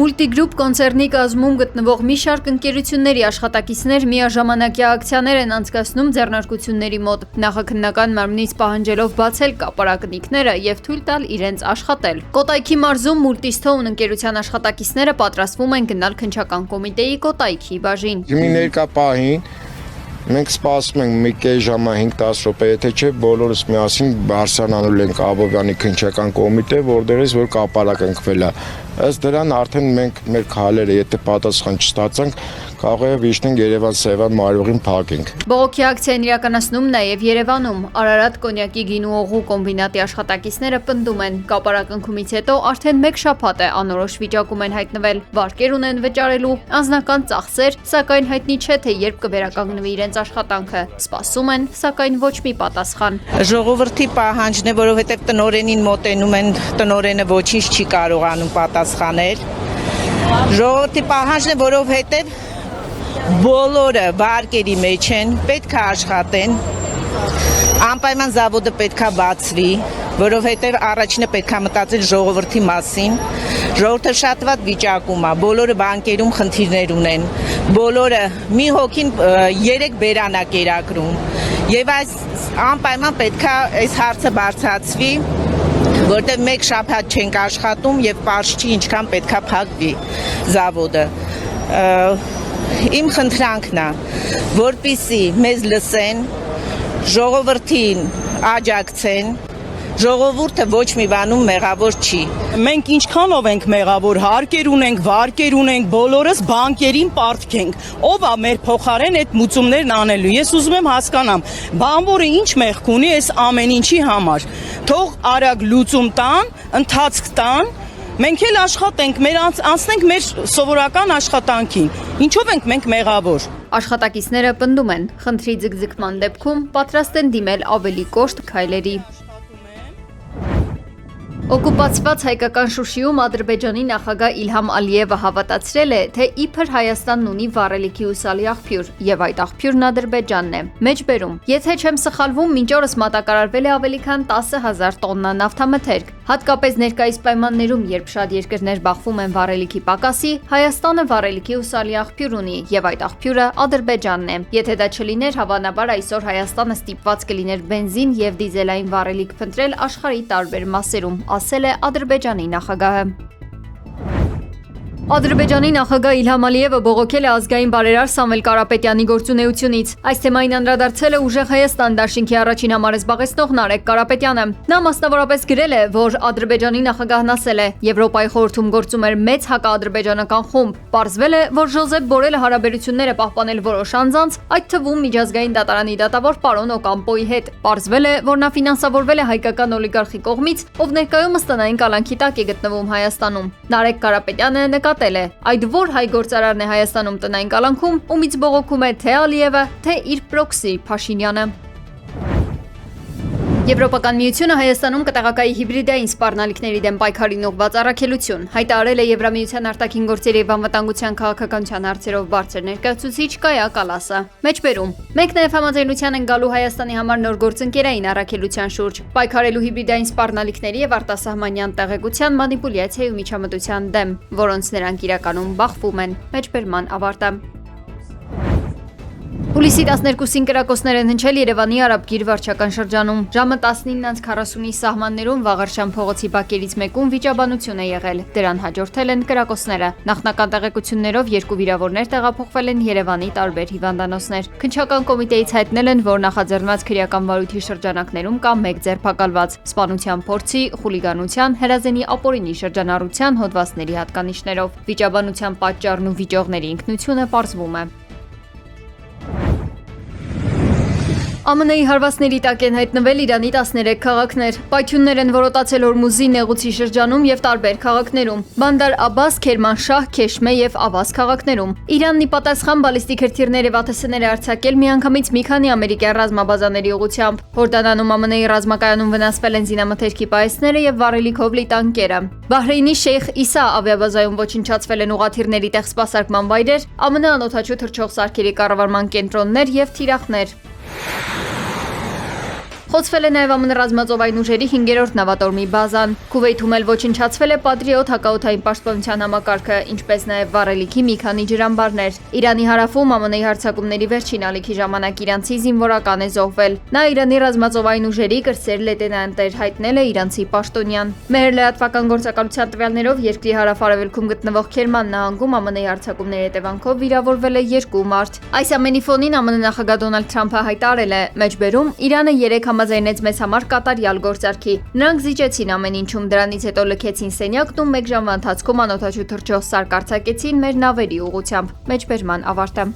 Multigroup կոնցեռնի կազմում գտնվող մի շարք ընկերությունների աշխատակիցներ միաժամանակյա ակցիաներ են անցկացնում ձեռնարկությունների մոտ, նախաքննական մարմնից պահանջելով բացել կապարակնիկները եւ թույլ տալ իրենց աշխատել։ Կոտայքի մարզում Multistone ընկերության աշխատակիցները պատրաստվում են գնալ քննչական կոմիտեի Կոտայքի բաժին։ Հիմի ներկա պահին մենք սպասում ենք մի կես ժամը 5-10 րոպե, եթե չէ բոլորս միասին բարձրանալու ենք Աբովյանի քննչական կոմիտե, որտեղից որ կապարակնքվել է։ Ըստ դրան արդեն մենք մեր քայլերը, եթե պատասխան չստացանք, կարող է վիշտենք Երևան-Սևան մարուղին փակենք։ Բողոքի ակցիան իրականացնում նաև Երևանում։ Արարատ կոնյակի գինու օղու կոմբինատի աշխատակիցները պնդում են, կապարակնքումից հետո արդեն 1 շաբաթ է անորոշ վիճակում են հայտնվել, վարկեր ունեն վճարելու, անձնական ծախսեր, սակայն հայտնի չէ, թե երբ կվերականգնվի իրենց աշխատանքը։ Սպասում են, սակայն ոչ մի պատասխան։ Ժողովրդի պահանջն է, որովհետև տնօրենին մոտենում են, տնօրենը ոչինչ չի կարողանում պատասխանել։ Ժողովրդի պահանջն է, որովհետև բոլորը վարկերի մեջ են, պետք է աշխատեն, անպայման զավոդը պետք է բացվի, որովհետև առաջինը պետք է մտածել ժողովրդի մասին, ժողովուրդը շատ վատ վիճակում է, բոլորը բանկերում խնդիրներ ունեն, բոլորը մի հոգին 3 բերան է կերակրում, եւ այս անպայման պետք է այս հարցը բարձրացվի, որտեղ 1 շաբաթ չենք աշխատում եւ պարզ չի ինչքան պետք է փակվի զավոդը։ Իմ խնդրանքն է, որպեսզի մեզ լսեն, ժողովրդին աջակցեն, ժողովուրդը ոչ մի բանում մեղավոր չի։ Մենք ինչքանով ենք մեղավոր, հարկեր ունենք, վարկեր ունենք, բոլորս բանկերին պարտք ենք։ Ով է մեր փոխարեն այդ մուծումներն անելու։ Ես ուզում եմ հասկանամ, բանվորը ինչ մեղք ունի այս ամեն ինչի համար։ Թող արագ լուծում տան, ընթացք տան, մենք էլ աշխատենք, անցնենք մեր սովորական աշխատանքին։ Ինչով ենք մենք մեղավոր։ Աշխատակիցները պնդում են, խնդրի ձգձգման դեպքում պատրաստ են դիմել ավելի կոշտ քայլերի։ Օկուպացված հայկական Շուշիում Ադրբեջանի նախագահ Իլհամ Ալիևը հավատացրել է, թե իբր Հայաստանն ունի վառելիքի հուսալի աղբյուր, եւ այդ աղբյուրն Ադրբեջանն է։ Մեջբերում, եթե չեմ սխալվում, մինչ օրս մատակարարվել է ավելի քան 10,000 տոննա նավթամթերք։ Հատկապես ներկայիս պայմաններում, երբ շատ երկրներ բախվում են վառելիքի պակասի, Հայաստանը վառելիքի հուսալի աղբյուր ունի, եւ այդ աղբյուրը Ադրբեջանն է։ Եթե դա չլիներ, հավանաբար այսօր Հայաստանը ստիպված կլիներ բենզին եւ դիզելային վառելիք փնտրել աշխարհի տարբեր մասերում, ասել է Ադրբեջանի նախագահը։ Ադրբեջանի նախագահ Իլհամ Ալիևը բողոքել է ազգային բարերար Սամվել Կարապետյանի գործունեությունից։ Այս թեմային անդրադարձել է Ուժեղ Հայաստան դաշինքի առաջին համար զբաղեցնող Նարեկ Կարապետյանը։ Նա մասնավորապես գրել է, որ Ադրբեջանի նախագահն ասել է, Եվրոպայի խորհրդում գործում էր մեծ հակաադրբեջանական խումբ։ Պարզվել է, որ Ժոզեփ Բորելը հարաբերություններ է պահպանել որոշ անձանց, այդ թվում միջազգային դատարանի դատավոր պարոն Օկամպոյի հետ։ Պարզվել է, որ նա ֆինանսավորվել է հայկական օլիգարխի կողմից, ով ներկայումս տնային կալանքի տակ է գտնվում Հայաստանում։ Նարեկ Կարապետյանը նկատել է, այդ որ հայ գործարարն է Հայաստանում տնային կալանքում, ումից բողոքում է թե Ալիևը, թե իր պրոքսի Փաշինյանը։ Եվրոպական միությունը Հայաստանում կտեղակայի հիբրիդային սպառնալիքների դեմ պայքարին ուղղված առաքելություն հայտարարել է Եվրամիության արտաքին գործերի եւ անվտանգության քաղաքականության հարցերով բարձր ներկայացուցիչ Կայա Կալասը։ Մեջբերում, մենք նաեւ համաձայնության են գալու Հայաստանի համար նոր գործընկերային առաքելության շուրջ, պայքարելու հիբրիդային սպառնալիքների եւ արտասահմանյան տեղեկության մանիպուլյացիայի ու միջամտության դեմ, որոնց նրանք իրականում բախվում են։ Մեջբերման ավարտը։ Հուլիսի 12-ին կրակոցներ են հնչել Երևանի Արաբգիր վարչական շրջանում։ Ժամը 19:40-ի սահմաններում Վաղարշան փողոցի բակերից մեկում վիճաբանություն է եղել։ Դրան հաջորդել են կրակոցները։ Նախնական տեղեկություններով 2 վիրավորներ տեղափոխվել են Երևանի տարբեր հիվանդանոցներ։ Քննչական կոմիտեից հայտնել են, որ նախաձեռնված քրեական վարույթի շրջանակներում կա 1 ձերբակալված սպանության փորձի, խուլիգանության, հրազենի ապօրինի շրջանառության հոդվածների հատկանիշներով։ Վիճաբանության պատճառն ու վիճողների ինքնությունը պարզվում է։ ԱՄՆ-ի հարվածների տակ են հայտնվել Իրանի 13 քաղաքներ։ Պայթյուններ են որոտացել Հորմուզի նեղուցի շրջանում եւ տարբեր քաղաքներում։ Բանդար Աբաս, Քերմանշահ, Քեշմե եւ Ավաս քաղաքներում։ Իրանն ի պատասխան բալիստիկ հրթիռներ եւ ԱԹՍ-ներ է արձակել միանգամից մի քանի ամերիկյան ռազմաբազաների ուղղությամբ։ Հորդանանում ԱՄՆ-ի ռազմակայանում վնասվել են զինամթերքի պահեստները եւ վառելիքով լի տանկերը։ Բահրեյնի Շեյխ Իսա ավիաբազայում ոչնչացվել են ուղաթիռների տեղ սպասարկման վայրեր, ԱՄՆ անօդաչու թռչող սարքերի կառավարման կենտրոններ եւ թիրախներ։ Խոցվել է նաև ԱՄՆ ռազմածովային ուժերի 5-րդ նավատորմի բազան։ Քուվեյթում էլ ոչնչացվել է Պատրիոտ հակաօդային պաշտպանության համակարգը, ինչպես նաև վառելիքի մի քանի ջրամբարներ։ Իրանի հարավում ԱՄՆ-ի հարձակումների վերջին ալիքի ժամանակ իրանցի զինվորական է զոհվել։ Նա Իրանի ռազմածովային ուժերի կրտսեր լեյտենանտ էր, հայտնել է իրանցի պաշտոնյան։ Մեր լրատվական գործակալության տվյալներով երկրի հարավ-արևելքում գտնվող Քերման նահանգում ԱՄՆ-ի հարձակումների հետևանքով վիրավորվել է 2 մարդ։ Այս ամենի ֆոնին ԱՄՆ նախագահ Դոնալդ Թրամփը հայտարարել է. «Մեջբերում Իրանը 3 համաձայնեց մեզ համար կատարյալ գործարքի։ Նրանք զիջեցին ամեն ինչում, դրանից հետո լքեցին սենյակն ու 1 ժամվա ընթացքում անօդաչու թռչող սարք արձակեցին մեր նավերի ուղղությամբ»։ Մեջբերման ավարտը։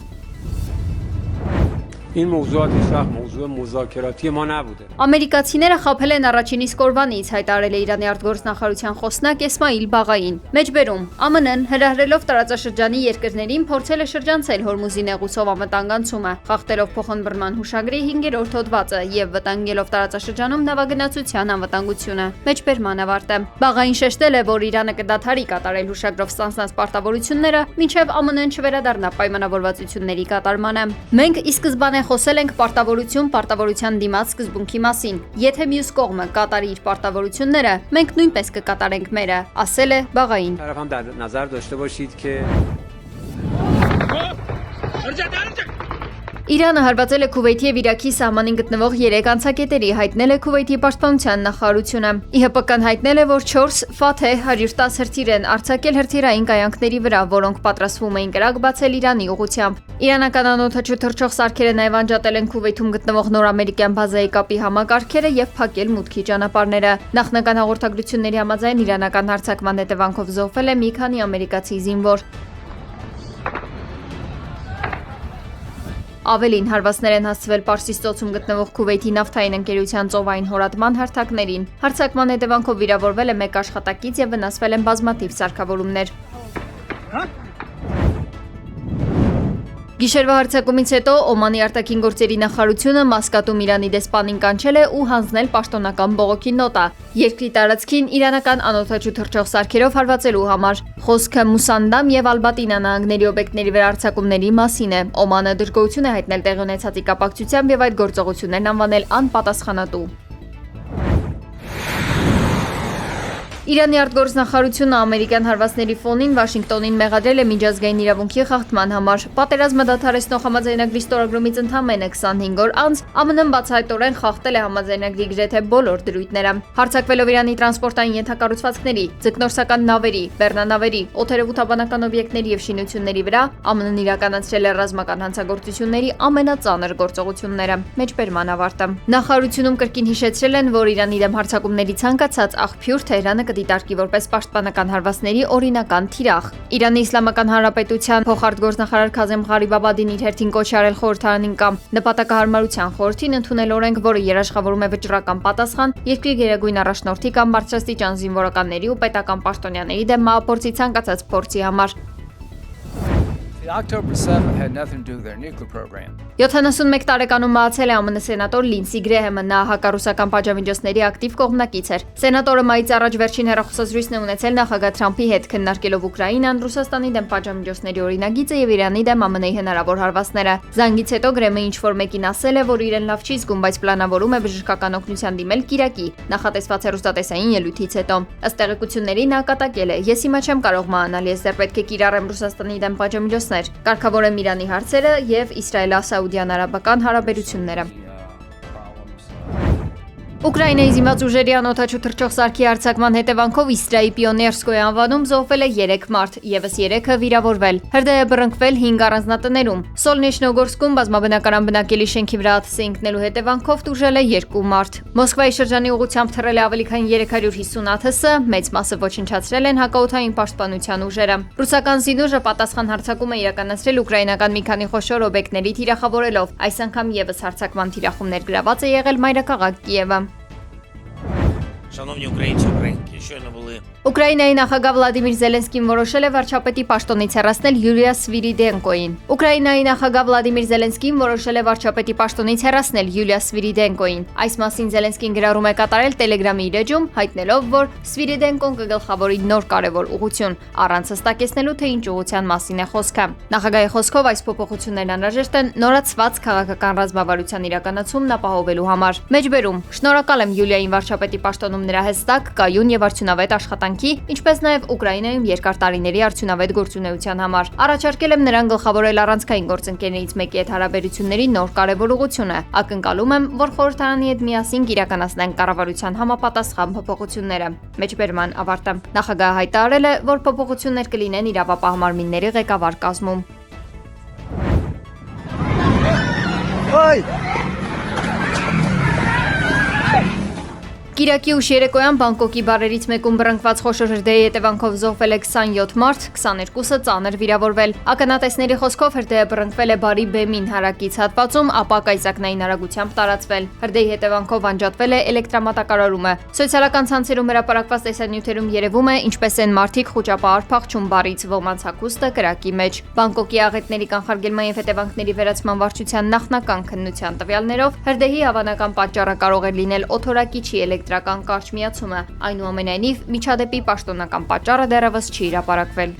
این موضوعات هیچ وقت موضوع مذاکراتی ما نبوده. Ամերիկացիները խաբել են առաջին իսկ օրվանից, հայտարարել է Իրանի արտգործնախարարության խոսնակ Էսմայիլ Բաղային։ Մեջբերում ԱՄՆ-ն հրահրելով տարածաշրջանի երկրներին փորձել է շրջանցել Հորմուզի նեղուցով ամտանգանցումը, խախտելով փոխանցման հուշագրի 5-րդ հոդվածը եւ վտանգելով տարածաշրջանում նավագնացության անվտանգությունը։ Մեջբերման ավարտը։ Բաղային շեշտել է, որ Իրանը կդադարի կատարել հուշագրով ստանձնած պարտավորությունները, մինչև ԱՄՆ-ն չվերադառնա պայմանավորվածությունների կատարմանը։ Մենք ի սկզբանե խոսել ենք պարտավորության դիմաց սկզբունքի մասին։ Եթե մյուս կողմը կատարի իր պարտավորությունները, մենք նույնպես կկատարենք մերը, ասել է Բաղային։ طرف هم در نظر داشته باشید که Իրանը հարվածել է Քուվեյթի եւ Իրաքի սահմանին գտնվող 3 անցակետերի, հայտնել է Քուվեյթի պաշտպանության նախարարությունը։ ԻՀՊԿ-ն հայտնել է, որ 4 Ֆաթեհ 110 հրթիռ են արձակել հրթիռային կայանքների վրա, որոնք պատրաստվում էին կրակ բացել Իրանի ուղղությամբ։ Իրանական անօդաչու թռչող սարքերը նաև անջատել են Քուվեյթում գտնվող նոր-ամերիկյան բազայի կապի համակարգերը եւ փակել մուտքի ճանապարհները։ Նախնական հաղորդագրությունների համաձայն իրանական հարձակման հետևանքով զոհվել է մի քանի ամերիկացի զինվոր։ Ավելին հարվածներ են հասցվել Պարսից ծոցում գտնվող Քուվեյթի նավթային ընկերության ծովային հորատման հարթակներին։ Հարձակման հետևանքով վիրավորվել է 1 աշխատակից եւ վնասվել են բազմաթիվ սարքավորումներ։ Գիշերվա հարձակումից հետո Օմանի արտաքին գործերի նախարարությունը Մասկատում Իրանի դեսպանին կանչել է ու հանձնել պաշտոնական բողոքի նոտա երկրի տարածքին իրանական անօդաչու թռչող սարքերով հարվածելու համար։ Խոսքը Մուսանդամ եւ Ալբատինա նահանգների օբյեկտների վրա հարձակումների մասին է։ Օմանը դժգոհություն է հայտնել տեղի ունեցածի կապակցությամբ եւ այդ գործողություններն անվանել անպատասխանատու։ Իրանի արտգործնախարարությունը ամերիկյան հարվածների ֆոնին Վաշինգտոնին մեղադրել է միջազգային իրավունքի խախտման համար։ Պատերազմը դադարեցնող համաձայնագրի ստորագրումից ընդամենը 25 օր անց ԱՄՆ-ն բացահայտորեն խախտել է համաձայնագրի գրեթե բոլոր դրույթները։ Հարձակվելով Իրանի տրանսպորտային ենթակառուցվածքների, ձկնորսական նավերի, բեռնանավերի, օդերևութաբանական օբյեկտների եւ շինությունների վրա ԱՄՆ-ն իրականացրել է ռազմական հանցագործությունների ամենածանր գործողությունները։ Մեջբերման ավարտը։ Նախարարությունում կրկին հիշեցրել են, որ Իրանի դեմ հարձակումների ցանկացած աղբյուր Թեհրանը դիտարկի որպես պաշտպանական հարվածների օրինական թիրախ։ Իրանի Իսլամական Հանրապետության փոխարտգործնախարար Քազեմ Ղարիբաբադին իր հերթին կոչ արել խորհրդարանին կամ նպատակահարմարության խորհրդին ընդունել օրենք, որը երաշխավորում է վճռական պատասխան երկրի գերագույն առաջնորդի կամ բարձրաստիճան զինվորականների ու պետական պաշտոնյաների դեմ մահափորձի ցանկացած փորձի համար։ October 7th had nothing to do with their nuclear program. 71 տարեկանում մահացել է ԱՄՆ սենատոր Լինսի Գրեհեմը, նա հակառուսական պատժամիջոցների ակտիվ կողմնակից էր։ Սենատորը մայից առաջ վերջին հեռախոսազրույցն է ունեցել նախագահ Թրամփի հետ, քննարկելով Ուկրաինան, Ռուսաստանի դեմ պատժամիջոցների օրինագիծը եւ Իրանի դեմ ԱՄՆ-ի հնարավոր հարվածները։ Զանգից հետո Գրեհեմը ինչ-որ մեկին ասել է, որ իրեն լավ չի զգում, բայց պլանավորում է բժշկական օգնության դիմել Կիրակի, նախատեսված հեռուստատեսային ելույթից հետո։ Ըստ տեղեկությունների նա կատակել է. «Ես հիմա չեմ կարող մահանալ, ես դեռ պետք է կիրառեմ Ռուսաստանի դեմ պատժամիջոցներ, կարգավորեմ Իրանի հարցերը եւ Իսրայել-Սաուդյան-արաբական հարաբերությունները»։ Ուկրաինայի զինված ուժերի անօդաչու թռչող սարքի հարձակման հետևանքով Իսրայի Պիոներսկոյի անվանում զոհվել է 3 մարդ, եւս 3-ը վիրավորվել։ Հրդեհ է բռնկվել 5 առանձնատներում։ Սոլնեշնոգորսկում բազմաբնակարան բնակելի շենքի վրա աթս ընկնելու հետևանքով տուժել է 2 մարդ։ Մոսկվայի շրջանի ուղղությամբ թռել է ավելի քան 350 աթսը, մեծ մասը ոչնչացրել են հակաօդային պաշտպանության ուժերը։ Ռուսական զինուժը պատասխան հարձակում է իրականացրել ուկրաինական մի քանի խոշոր օբյեկտների թիրախավորելով։ Այս անգամ եւս հարձակման թիրախումներ գրաված է եղել մայրաքաղաք Կիևը։ Шановні українці, українки, щойно були Ուկրաինայի նախագահ Վլադիմիր Զելենսկին որոշել է վարչապետի պաշտոնից հեռացնել Յուլիա Սվիրիդենկոին։ Ուկրաինայի նախագահ Վլադիմիր Զելենսկին որոշել է վարչապետի պաշտոնից հեռացնել Յուլիա Սվիրիդենկոին։ Այս մասին Զելենսկին գրառում է կատարել Telegram-ի իր էջում, հայտնելով, որ Սվիրիդենկոն կգլխավորի նոր կարևոր ուղղություն, առանց հստակեցնելու, թե ինչ ուղղության մասին է խոսքը։ Նախագահի խոսքով այս փոփոխություններն անհրաժեշտ են նորացված քաղաքական ռազմավարության իրականացումն ապահովելու համար։ Մեջբերում շնորհակալ եմ Յուլիային վարչապետի պաշտոնում նրա հստակ, կայուն եւ արդյունավետ աշխատանքի, ինչպես նաեւ Ուկրաինայում երկար տարիների արդյունավետ գործունեության համար։ Առաջարկել եմ նրան գլխավորել առանցքային գործընկերներից մեկի հետ հարաբերությունների նոր կարևոր ուղղությունը։ Ակնկալում եմ, որ խորհրդարանի հետ միասին կիրականացնենք կառավարության համապատասխան փոփոխությունները։ Մեջբերման ավարտը։ Նախագահը հայտարարել է, որ փոփոխություններ կլինեն իրավապահ մարմինների ղեկավար կազմում։ Կիրակի ուշ երեկոյան Բանգկոկի բարերից մեկում բռնկված խոշոր հրդեհի հետևանքով զոհվել է 27 մարդ, 22-ը ծանր վիրավորվել։ Ականատեսների խոսքով հրդեհը բռնկվել է բարի բեմին հարակից հատվածում, ապա կայծակնային արագությամբ տարածվել։ Հրդեհի հետևանքով անջատվել է էլեկտրամատակարարումը։ Սոցիալական ցանցերում հրապարակված տեսանյութերում երևում է, ինչպես են մարդիկ խուճապահար փախչում բարից, ոմանց հագուստը կրակի մեջ։ Բանգկոկի աղետների կանխարգելման եւ հետևանքների վերացման վարչության նախնական քննության տվյալներով հրդեհի հավանական պատճառը կարող է լինել օթորակիչի էլեկտրական կարճ միացումը։ Այնուամենայնիվ, միջադեպի պաշտոնական պատճառը դեռևս չի հրապարակվել։